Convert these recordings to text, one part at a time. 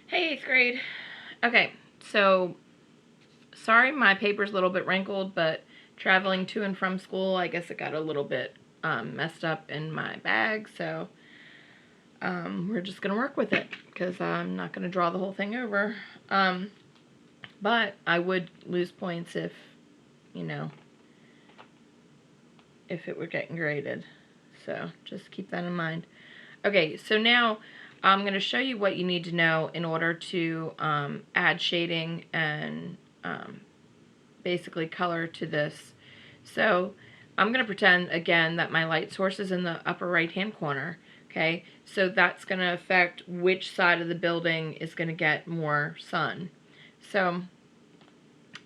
Hey, 8th grade. Okay, so sorry my paper's a little bit wrinkled, but traveling to and from school, I guess it got a little bit messed up in my bag, so we're just going to work with it because I'm not going to draw the whole thing over. But I would lose points if, you know, if it were getting graded. So just keep that in mind. Okay, so now I'm going to show you what you need to know in order to add shading and basically color to this. So I'm going to pretend again that my light source is in the upper right hand corner. Okay, so that's going to affect which side of the building is going to get more sun. So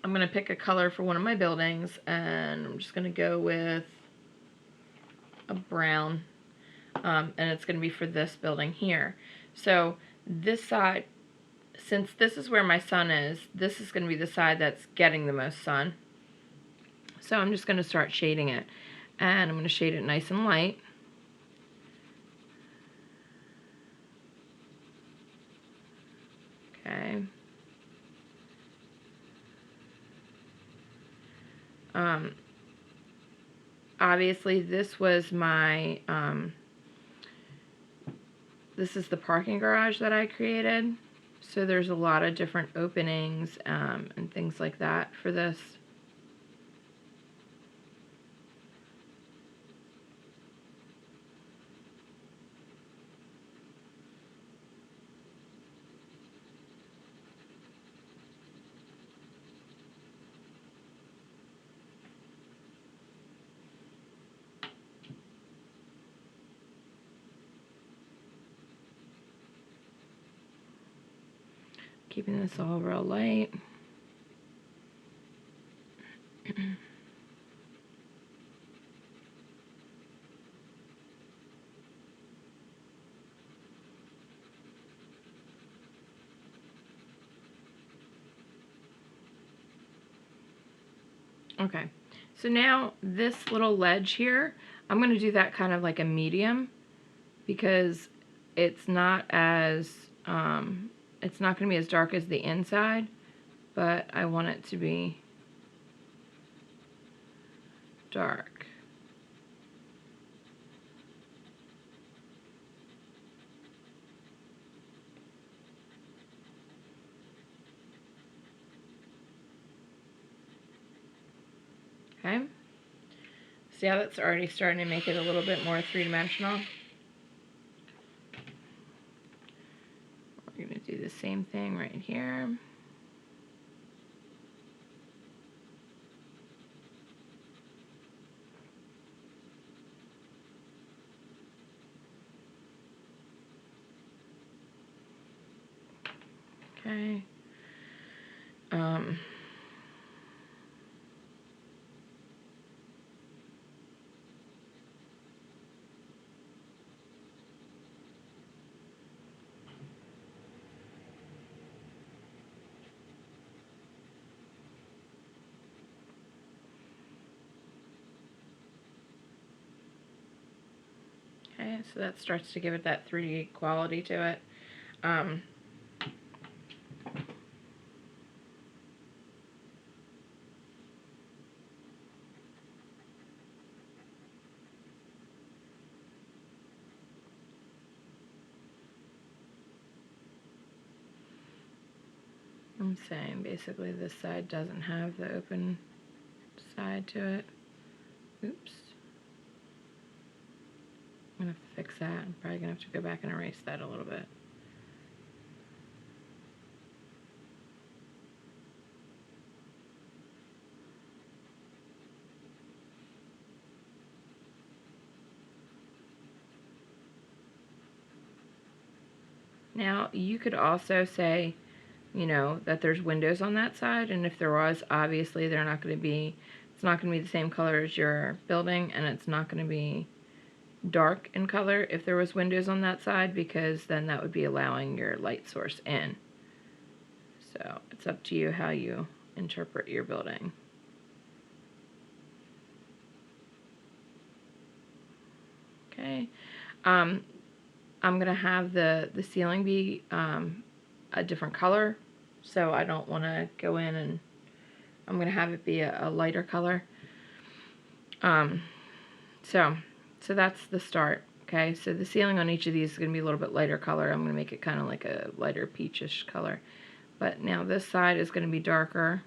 I'm going to pick a color for one of my buildings, and I'm just going to go with a brown, and it's going to be for this building here. So this side, since this is where my sun is, this is going to be the side that's getting the most sun. So I'm just going to start shading it, and I'm going to shade it nice and light. Okay. Obviously this was my, this is the parking garage that I created. So there's a lot of different openings and things like that for this. Keeping this all real light. Okay, so now this little ledge here, I'm going to do that kind of like a medium because it's not as, it's not going to be as dark as the inside, but I want it to be dark. Okay, see how that's already starting to make it a little bit more three-dimensional? We're going to do the same thing right here. Okay. Okay, so that starts to give it that 3D quality to it. I'm saying basically this side doesn't have the open side to it. Oops. I'm going to fix that. I'm probably going to have to go back and erase that a little bit. Now, you could also say, you know, that there's windows on that side, and if there was, obviously they're not going to be, it's not going to be the same color as your building, and it's not going to be dark in color if there was windows on that side, because then that would be allowing your light source in. So it's up to you how you interpret your building. Okay. I'm going to have the ceiling be a different color, so I don't want to go in and I'm going to have it be a lighter color. So that's the start. Okay, so the ceiling on each of these is going to be a little bit lighter color. I'm going to make it kind of like a lighter peachish color. But now this side is going to be darker.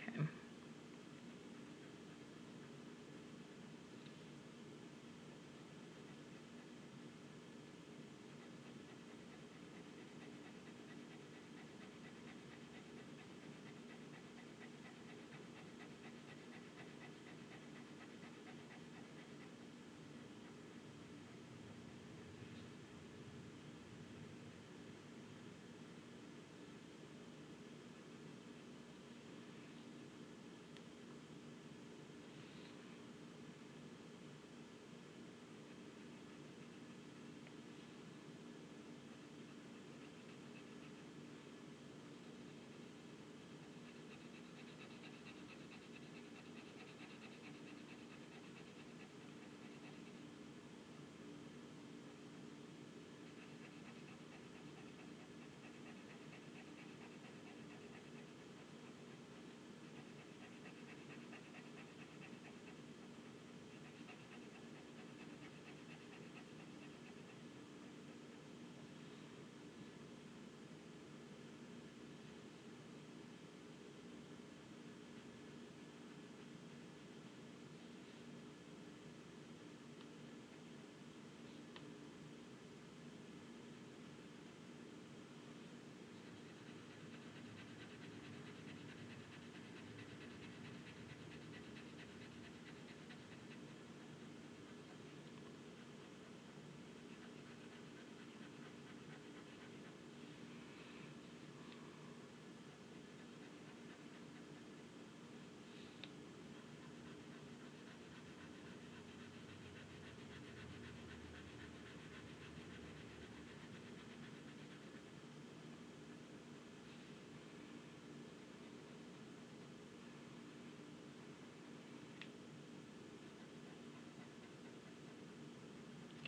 Okay.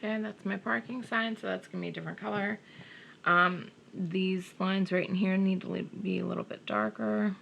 Okay, that's my parking sign, so that's going to be a different color. These lines right in here need to be a little bit darker.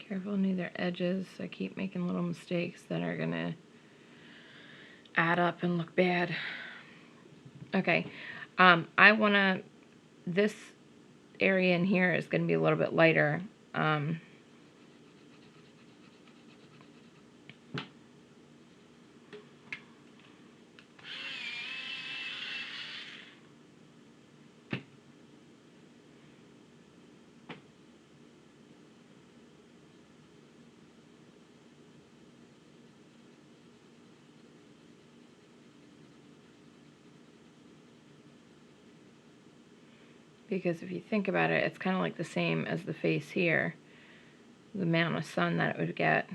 Careful near their edges. I keep making little mistakes that are going to add up and look bad. Okay, I want to, this area in here is going to be a little bit lighter. Because if you think about it, it's kind of like the same as the face here, the amount of sun that it would get.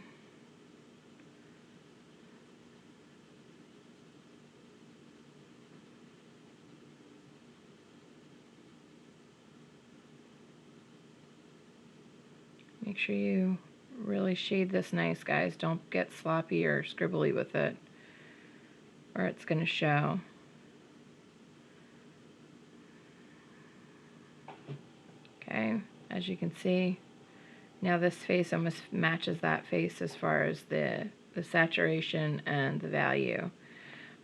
Make sure you really shade this nice, guys. Don't get sloppy or scribbly with it, or it's going to show. Okay, as you can see, now this face almost matches that face as far as the saturation and the value.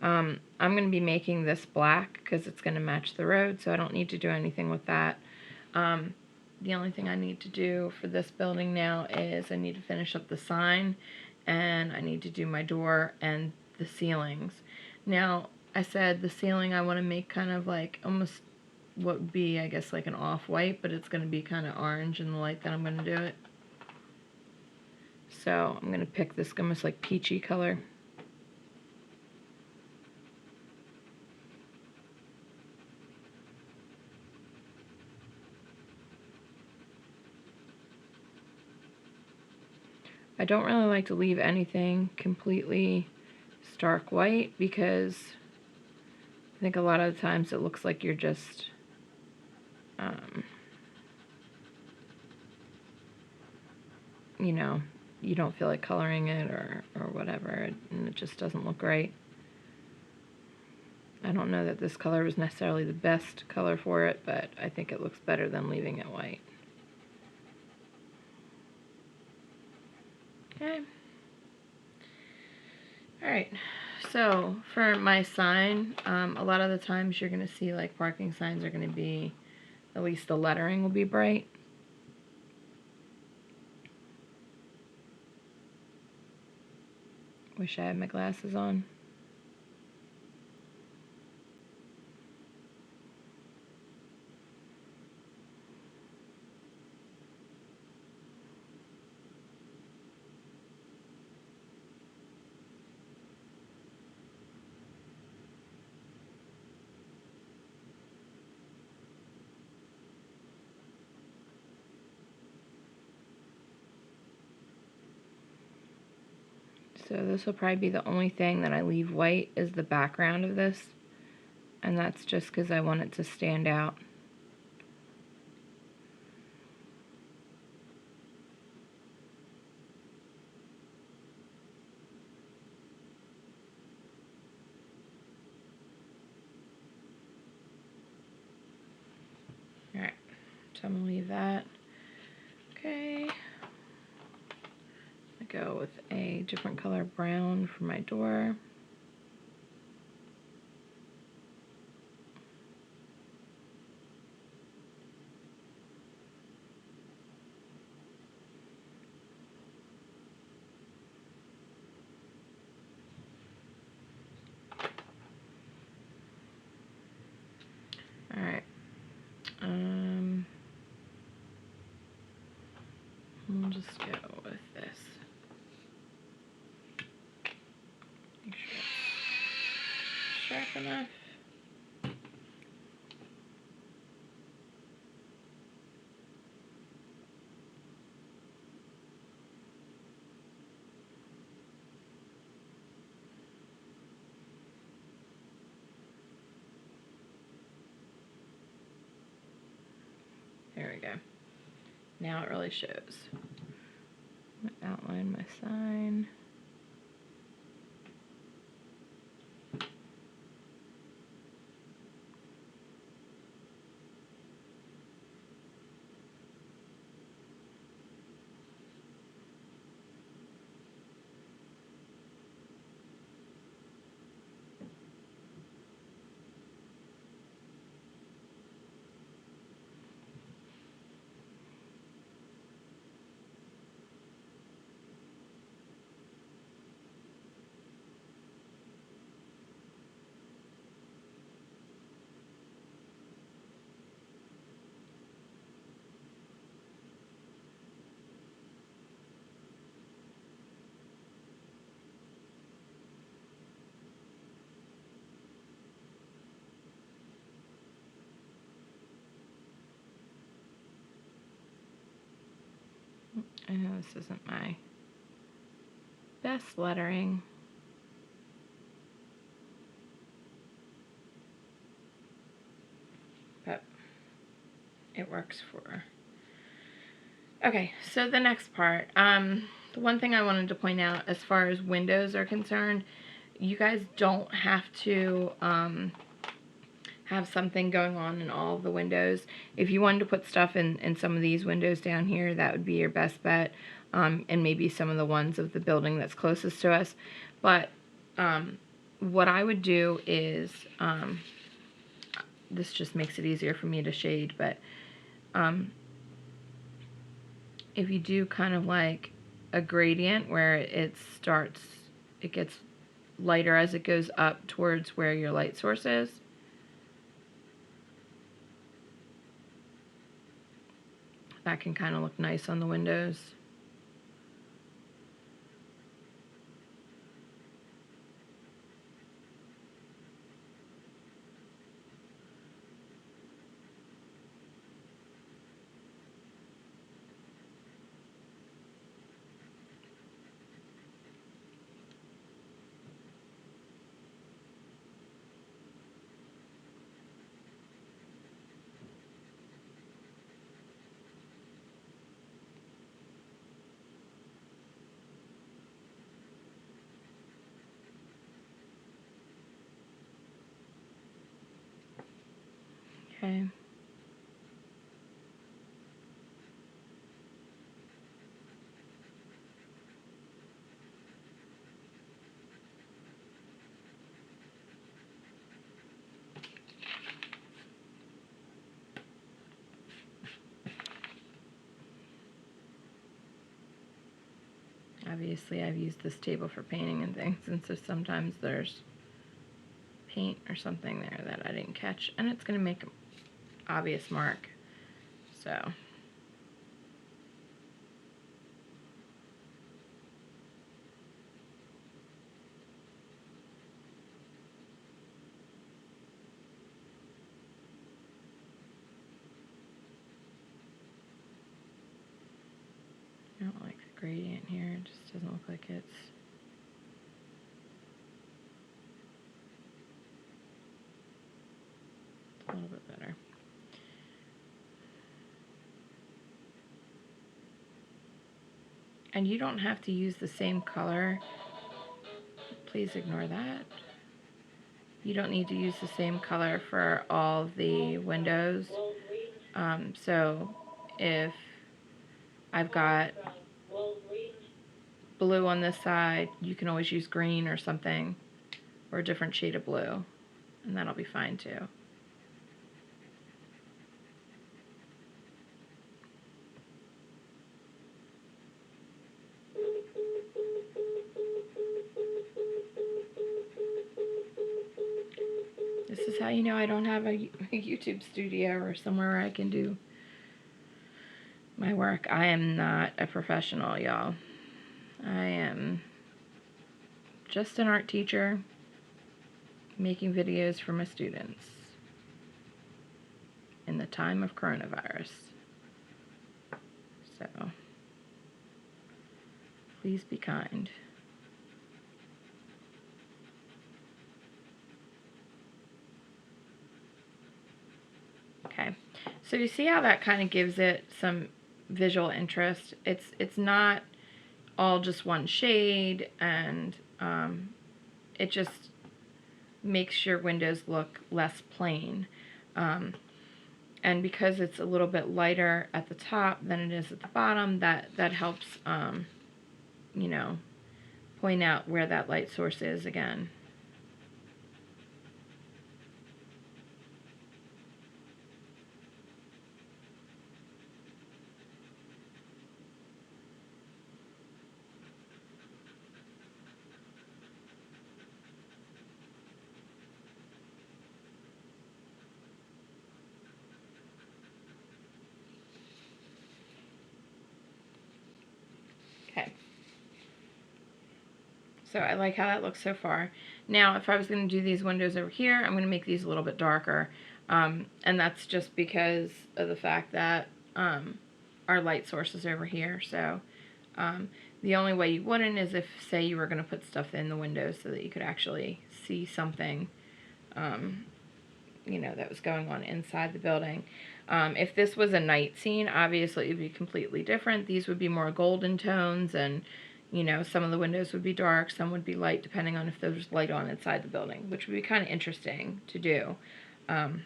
I'm going to be making this black because it's going to match the road, so I don't need to do anything with that. The only thing I need to do for this building now is I need to finish up the sign, and I need to do my door and the ceilings. Now, I said the ceiling I want to make kind of like almost what would be, I guess, like an off-white, but it's going to be kind of orange in the light that I'm going to do it. So I'm going to pick this almost like peachy color. I don't really like to leave anything completely stark white because I think a lot of the times it looks like you're just you know, you don't feel like coloring it or whatever, and it just doesn't look right. I don't know that this color was necessarily the best color for it, but I think it looks better than leaving it white. Okay. Alright, so for my sign, a lot of the times you're going to see like parking signs are going to be, at least the lettering will be bright. Wish I had my glasses on. So this will probably be the only thing that I leave white is the background of this. And that's just because I want it to stand out. Alright, so I'm going to leave that. Okay. I go with a different color brown for my door. Alright. We'll just go with this. Make sure it's sharp enough. There we go. Now it really shows. I'm going to outline my sign. I know this isn't my best lettering. But it works for. Okay, so the next part. The one thing I wanted to point out as far as windows are concerned, you guys don't have to have something going on in all of the windows. If you wanted to put stuff in some of these windows down here, that would be your best bet, and maybe some of the ones of the building that's closest to us. But what I would do is, this just makes it easier for me to shade, but if you do kind of like a gradient where it gets lighter as it goes up towards where your light source is. That can kind of look nice on the windows. Okay. Obviously, I've used this table for painting and things, and so sometimes there's paint or something there that I didn't catch, and it's going to make an obvious mark. So, I don't like the gradient here. It just doesn't look like it's... a little bit better. And you don't have to use the same color. Please ignore that. You don't need to use the same color for all the windows. So if I've got blue on this side, you can always use green or something, or a different shade of blue, and that'll be fine too. This is how you know I don't have a YouTube studio or somewhere where I can do my work. I am not a professional, y'all. I am just an art teacher making videos for my students in the time of coronavirus. So, please be kind. Okay, so you see how that kind of gives it some visual interest. It's not all just one shade, and it just makes your windows look less plain. And because it's a little bit lighter at the top than it is at the bottom, that helps, you know, point out where that light source is again. Okay. So I like how that looks so far. Now, if I was going to do these windows over here, I'm going to make these a little bit darker. And that's just because of the fact that our light source is over here. So the only way you wouldn't is if, say, you were going to put stuff in the windows so that you could actually see something, you know, that was going on inside the building. If this was a night scene, obviously it would be completely different. These would be more golden tones, and you know, some of the windows would be dark, some would be light, depending on if there was light on inside the building, which would be kind of interesting to do. I'm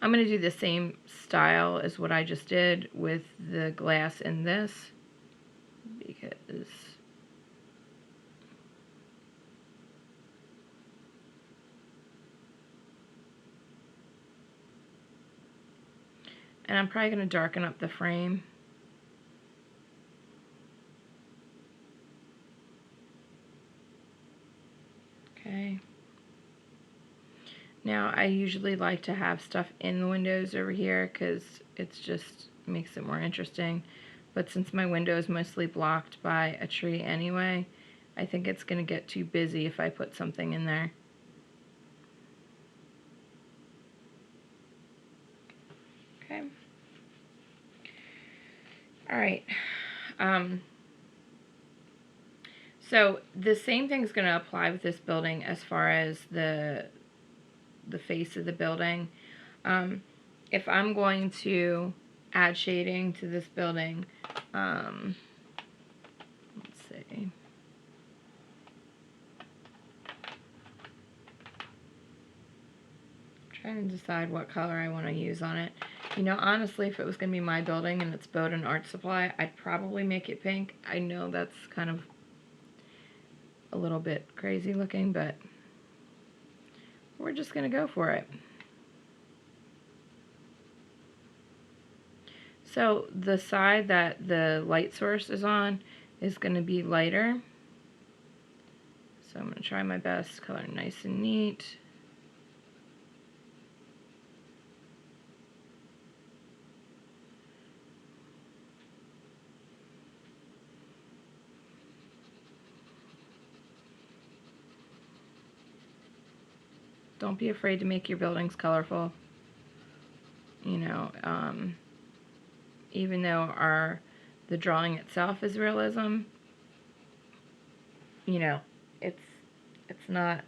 going to do the same style as what I just did with the glass in this, because And I'm probably going to darken up the frame. Okay. Now I usually like to have stuff in the windows over here because it's just makes it more interesting. But since my window is mostly blocked by a tree anyway, I think it's going to get too busy if I put something in there. Okay. All right. So the same thing is going to apply with this building as far as the face of the building. If I'm going to add shading to this building, let's see. Trying to decide what color I want to use on it. You know, honestly, if it was going to be my building and it's Bowden Art Supply, I'd probably make it pink. I know that's kind of a little bit crazy looking, but we're just going to go for it. So the side that the light source is on is going to be lighter. So I'm going to try my best, color nice and neat. Don't be afraid to make your buildings colorful. You know, even though the drawing itself is realism, you know, it's not,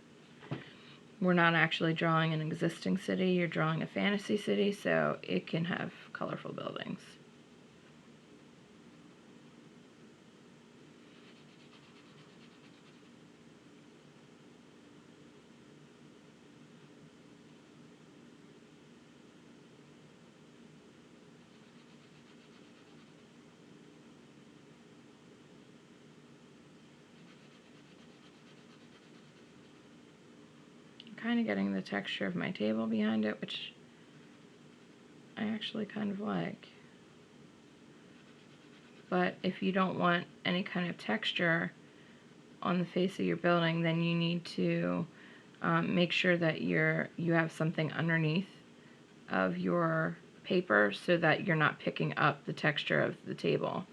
we're not actually drawing an existing city, you're drawing a fantasy city, so it can have colorful buildings. Kind of getting the texture of my table behind it, which I actually kind of like. But if you don't want any kind of texture on the face of your building, then you need to make sure that you have something underneath of your paper so that you're not picking up the texture of the table.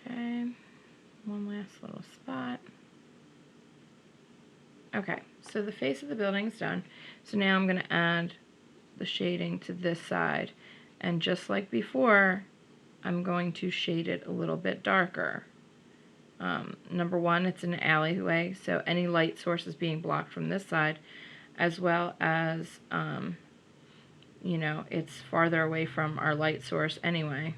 Okay, one last little spot. Okay, so the face of the building is done. So now I'm going to add the shading to this side. And just like before, I'm going to shade it a little bit darker. Number one, it's an alleyway, so any light source is being blocked from this side, as well as, you know, it's farther away from our light source anyway.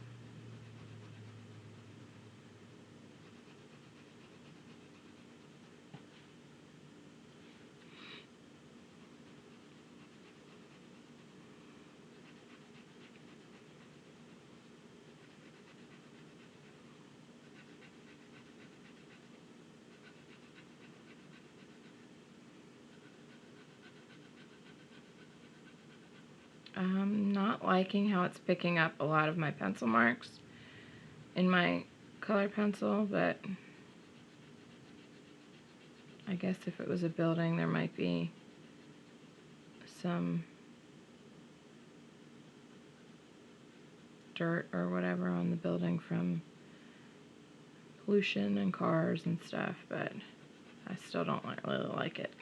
I'm not liking how it's picking up a lot of my pencil marks in my color pencil, but I guess if it was a building, there might be some dirt or whatever on the building from pollution and cars and stuff, but I still don't really like it.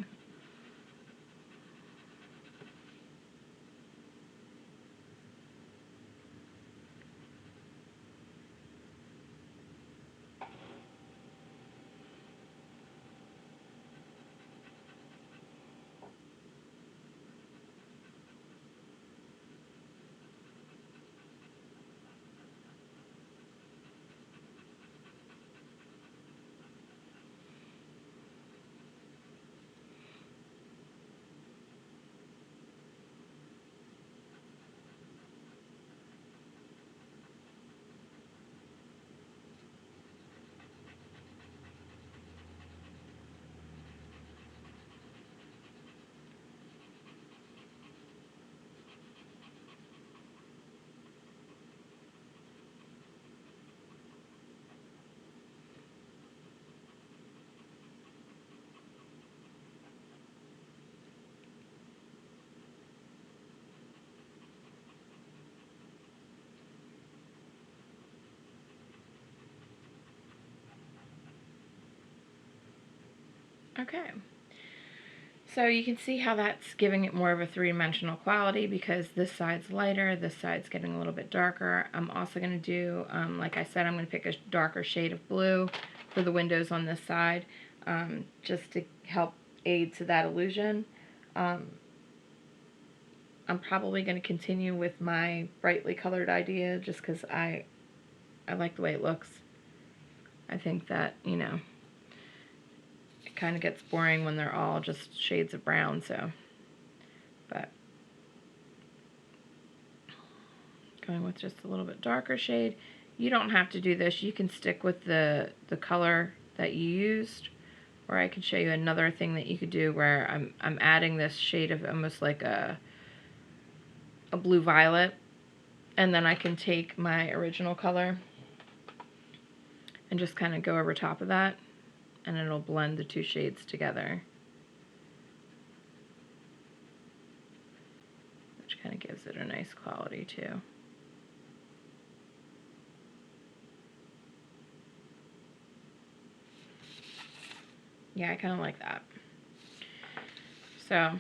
Okay. So you can see how that's giving it more of a three-dimensional quality because this side's lighter, this side's getting a little bit darker. I'm also going to do, like I said, I'm going to pick a darker shade of blue for the windows on this side, just to help aid to that illusion. I'm probably going to continue with my brightly colored idea just because I like the way it looks. I think that, you know, it kind of gets boring when they're all just shades of brown, so, but going with just a little bit darker shade. You don't have to do this. You can stick with the color that you used, or I could show you another thing that you could do where I'm adding this shade of almost like a blue violet, and then I can take my original color and just kind of go over top of that, and it'll blend the two shades together, which kind of gives it a nice quality too. Yeah, I kind of like that. So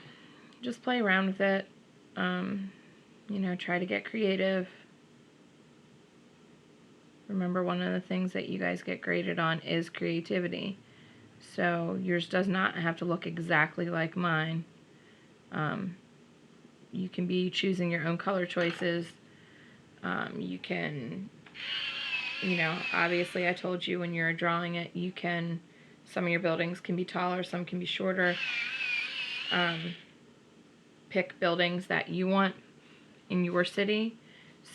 just play around with it. You know, try to get creative. Remember, one of the things that you guys get graded on is creativity. So yours does not have to look exactly like mine. You can be choosing your own color choices. You can, you know, obviously I told you when you're drawing it, you can, some of your buildings can be taller, some can be shorter. Pick buildings that you want in your city.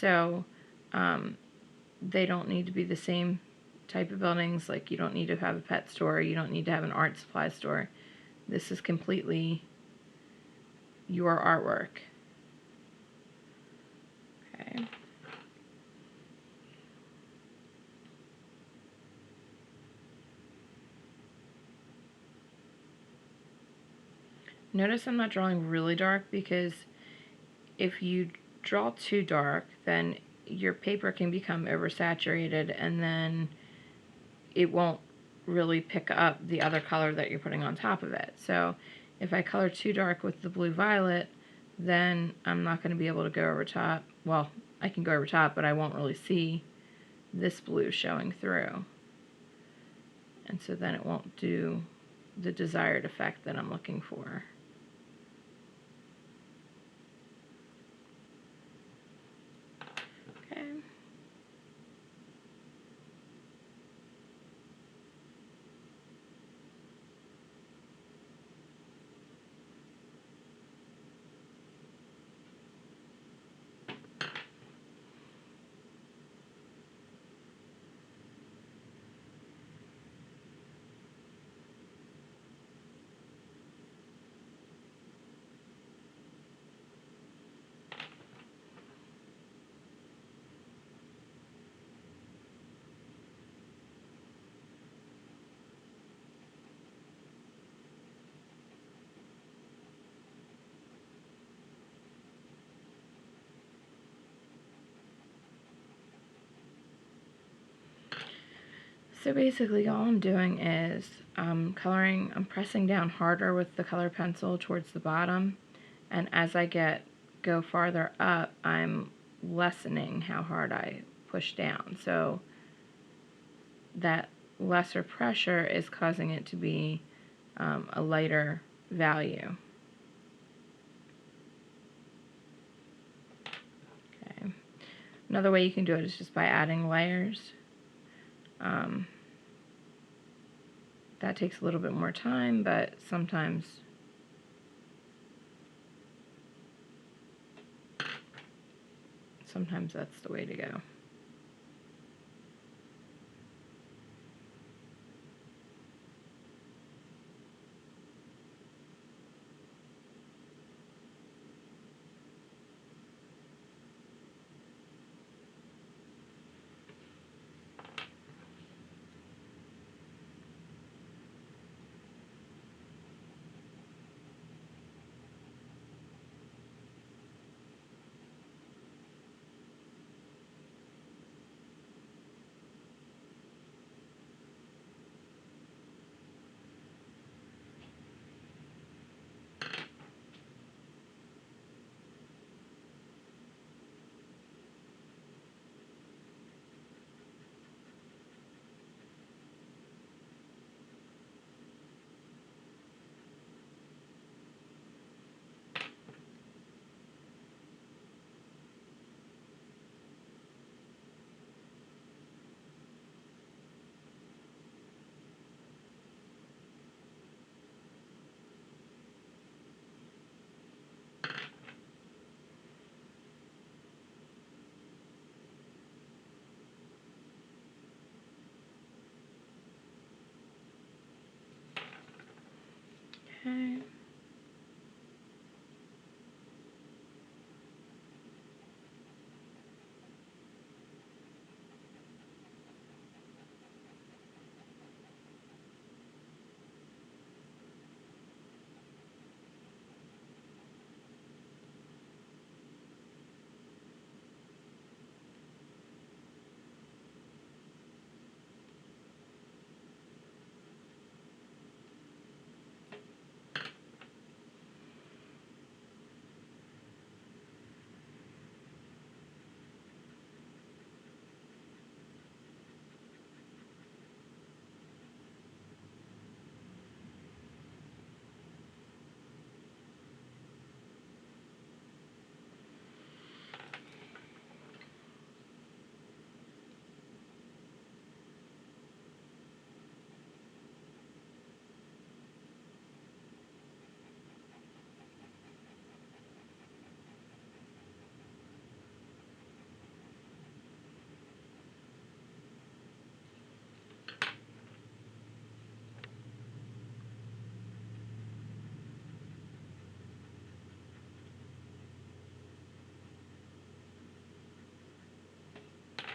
So they don't need to be the same type of buildings. Like, you don't need to have a pet store, you don't need to have an art supply store. This is completely your artwork. Okay. Notice I'm not drawing really dark, because if you draw too dark, then your paper can become oversaturated, and then it won't really pick up the other color that you're putting on top of it. So if I color too dark with the blue violet, then I'm not going to be able to go over top. Well, I can go over top, but I won't really see this blue showing through. And so then it won't do the desired effect that I'm looking for. Okay. So basically all I'm doing is I'm pressing down harder with the color pencil towards the bottom, and as I go farther up, I'm lessening how hard I push down. So that lesser pressure is causing it to be a lighter value. Okay. Another way you can do it is just by adding layers. That takes a little bit more time, but sometimes that's the way to go. Okay.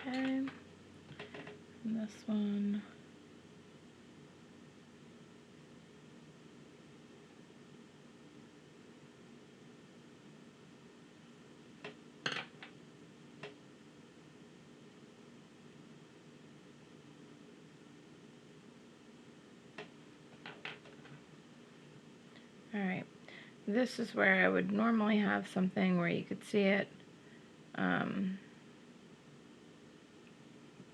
Okay. And this one. Alright, this is where I would normally have something where you could see it,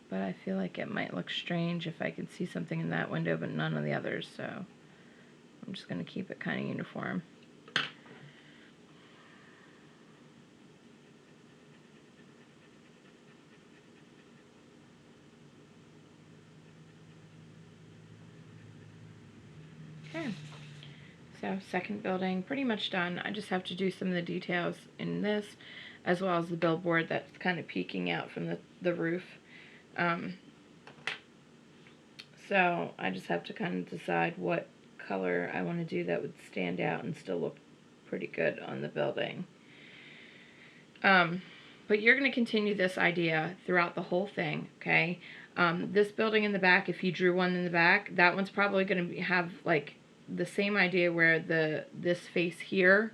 but I feel like it might look strange if I could see something in that window but none of the others, so I'm just going to keep it kind of uniform. Okay, so second building pretty much done. I just have to do some of the details in this, as well as the billboard that's kind of peeking out from the roof. So I just have to kind of decide what color I want to do that would stand out and still look pretty good on the building. But you're going to continue this idea throughout the whole thing, okay? This building in the back, if you drew one in the back, that one's probably going to have like the same idea where this face here,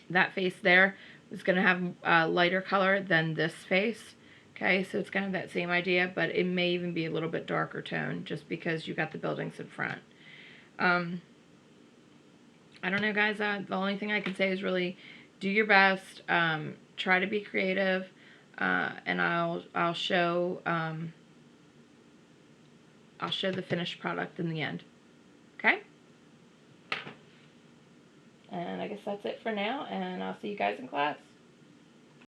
that face there, is going to have a lighter color than this face. Okay, so it's kind of that same idea, but it may even be a little bit darker tone just because you got the buildings in front. I don't know, guys. The only thing I can say is really do your best. Try to be creative, and I'll show the finished product in the end. Okay. And I guess that's it for now, and I'll see you guys in class.